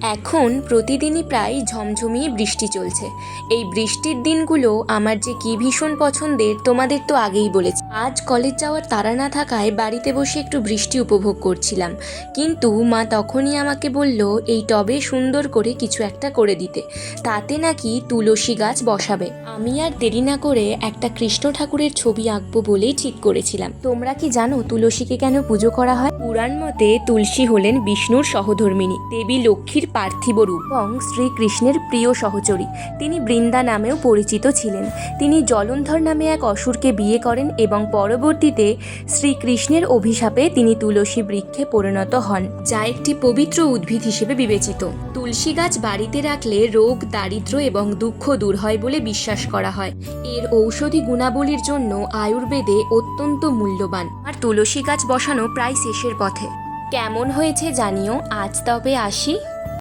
এখন প্রতিদিনই প্রায় ঝমঝমিয়ে বৃষ্টি চলছে। এই বৃষ্টির দিনগুলো আমার যে কি ভীষণ পছন্দের তোমাদের তো আগেই বলেছি। আজ কলেজ যাওয়ার তাড়া না থাকায় বাড়িতে বসে একটু বৃষ্টি উপভোগ করছিলাম, কিন্তু মা তখনই আমাকে বলল এই টবে সুন্দর করে কিছু একটা করে দিতে, তাতে নাকি তুলসী গাছ বসাবে। আমি আর দেরি না করে একটা কৃষ্ণ ঠাকুরের ছবি আঁকবো বলেই ঠিক করেছিলাম। তোমরা কি জানো তুলসীকে কেন পুজো করা হয়? পুরাণ মতে তুলসী হলেন বিষ্ণুর সহধর্মিণী, দেবী লক্ষ্মীর পার্থিব রূপ এবং শ্রীকৃষ্ণের প্রিয় সহচরী। তিনি বৃন্দা নামেও পরিচিত ছিলেন। তিনি জলন্ধর নামে এক অসুরকে বিয়ে করেন এবং পরবর্তীতে শ্রীকৃষ্ণের অভিশাপে তিনি তুলসী বৃক্ষে পরিণত হন, যা একটি পবিত্র উদ্ভিদ হিসেবে বিবেচিত। তুলসী গাছ বাড়িতে রাখলে রোগ, দারিদ্র্য এবং দুঃখ দূর হয় বলে বিশ্বাস করা হয়। এর ঔষধি গুণাবলীর জন্য আয়ুর্বেদে অত্যন্ত মূল্যবান। আর তুলসী গাছ বসানো প্রায় শেষের পথে। কেমন হয়েছে জানিও। আজ তবে আসি।